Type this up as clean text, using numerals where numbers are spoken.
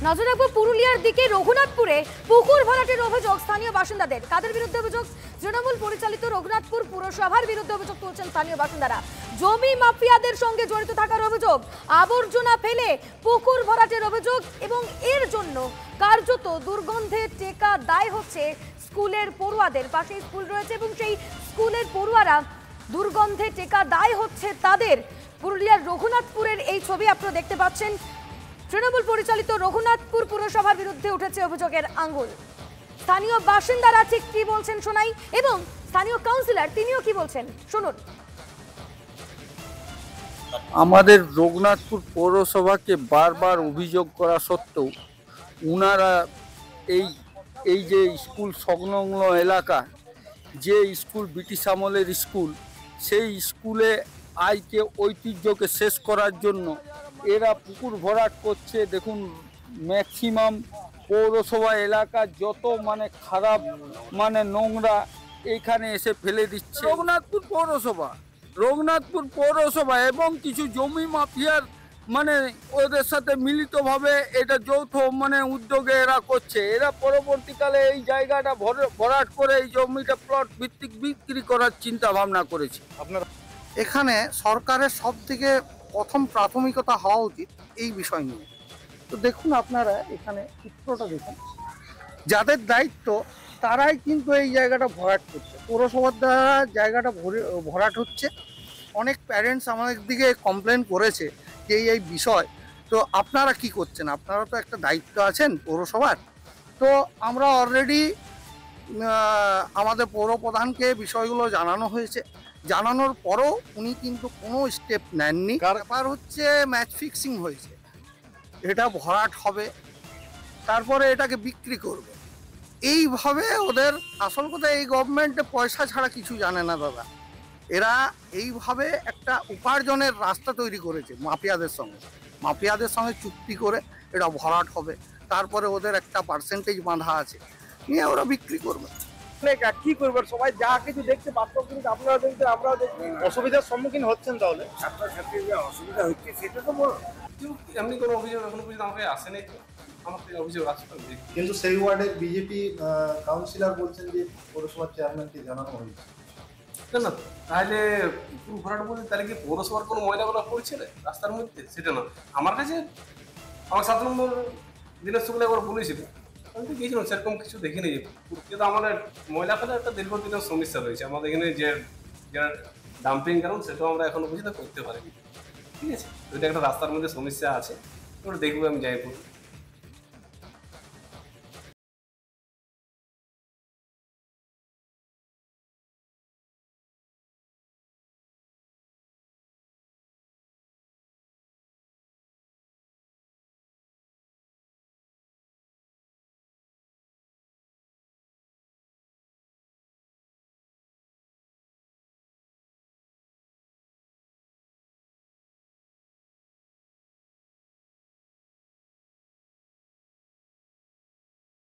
নজর রাখবো পুরুলিয়ার দিকে রঘুনাথপুরে পুকুর ভরাটের অভিযোগ স্থানীয় বাসিন্দাদের। কাদের বিরুদ্ধে অভিযোগ? তৃণমূল পরিচালিত রঘুনাথপুর পুরসভার বিরুদ্ধে অভিযোগ তুলছেন স্থানীয় বাসিন্দারা। জমি মাফিয়াদের সঙ্গে জড়িত থাকার অভিযোগ, আবর্জনা ফেলে পুকুর ভরাটের অভিযোগ এবং এর জন্য কার্যত দুর্গন্ধে টেকা দায় হচ্ছে স্কুলের পড়ুয়াদের। পাশে স্কুল রয়েছে এবং সেই স্কুলের পড়ুয়ারা দুর্গন্ধে টেকা দায় হচ্ছে তাদের। পুরুলিয়ার রঘুনাথপুরের এই ছবি আপনারা দেখতে পাচ্ছেন। তৃণমূল পরিচালিত রঘুনাথপুর পুরসভার বিরুদ্ধে উঠেছে অভিযোগের আঙ্গুল। স্থানীয় বাসিন্দারা ঠিক কি বলছেন শোনাই, এবং স্থানীয় কাউন্সিলর তিনিও কি বলছেন শুনুন। আমাদের রঘুনাথপুর পৌরসভাকে বারবার অভিযোগ করা সত্ত্বেও উনারা এই যে স্কুল সংলগ্ন এলাকা, যে স্কুল ব্রিটিশ আমলের স্কুল, সেই স্কুলে আইকে ঐতিহ্যকে শেষ করার জন্য এরা পুকুর ভরাট করছে। দেখুন, ম্যাক্সিমাম পৌরসভা এলাকার যত খারাপ নোংরা এইখানে এসে ফেলে দিচ্ছে রঘুনাথপুর পৌরসভা এবং কিছু জমি মাফিয়ার ওদের সাথে মিলিতভাবে এটা যৌথ উদ্যোগে এরা করছে। এরা পরবর্তীকালে এই জায়গাটা ভরাট করে এই জমিটা প্লট ভিত্তিক বিক্রি করার চিন্তা ভাবনা করেছে। আপনারা এখানে সরকারের সব থেকে প্রথম প্রাথমিকতা হওয়া উচিত এই বিষয় নিয়ে। তো দেখুন, আপনারা এখানে চিত্রটা দেখুন, যাদের দায়িত্ব তারাই কিন্তু এই জায়গাটা ভরাট করছে। পৌরসভার দ্বারা জায়গাটা ভরাট হচ্ছে। অনেক প্যারেন্টস আমাদের দিকে কমপ্লেন করেছে যে এই বিষয়। তো আপনারা কি করছেন? আপনারা তো একটা দায়িত্ব আছেন পৌরসভার। তো আমরা অলরেডি আমাদের পৌর প্রধানকে বিষয়গুলো জানানো হয়েছে। জানানোর পরও উনি কিন্তু কোনো স্টেপ নেননি। ব্যাপার হচ্ছে ম্যাচ ফিক্সিং হয়েছে, এটা ভরাট হবে, তারপরে এটাকে বিক্রি করবে। এইভাবে ওদের আসল কথা, এই গভর্নমেন্টে পয়সা ছাড়া কিছু জানে না দাদা। এরা এইভাবে একটা উপার্জনের রাস্তা তৈরি করেছে মাফিয়াদের সঙ্গে চুক্তি করে এটা ভরাট হবে, তারপরে ওদের একটা পার্সেন্টেজ বাঁধা আছে, নিয়ে ওরা বিক্রি করবে। কি করবেন? সবাই যা কিছু দেখতে পাচ্ছ, কিন্তু আপনারা দেখতে আমরাও দেখছি অসুবিধার সম্মুখীন হচ্ছেন। তাহলে ছাত্রছাত্রীর যে অসুবিধা হচ্ছে সেটা তো বড়। এমনি কোনো অভিযোগ এখনো পর্যন্ত আমাকে আসেনি, আমাকে অভিযোগ আসছে কিন্তু সেই ওয়ার্ডের বিজেপি কাউন্সিলর বলছেন যে পৌরসভার চেয়ারম্যানকে জানানো হয়েছে। না, তাহলে পুরো ভরাট বলতে তাহলে কি পৌরসভার কোনো ময়লাগুলো পড়ছে রাস্তার মধ্যে? সেটা না, আমার কাছে আমার 7 নম্বর দিনের সকালে একবার বলেছিল, আমি তো গিয়েছিলাম, সেরকম কিছু দেখিনি। কিন্তু আমাদের ময়লা ফেলার একটা দীর্ঘদিনের সমস্যা রয়েছে আমাদের এখানে, যে যারা ডাম্পিং কারণ সেটাও আমরা এখনো পর্যন্ত করতে পারিনি। ঠিক আছে, ওইটা একটা রাস্তার মধ্যে সমস্যা আছে, ওটা দেখবো, আমি যাই বলি।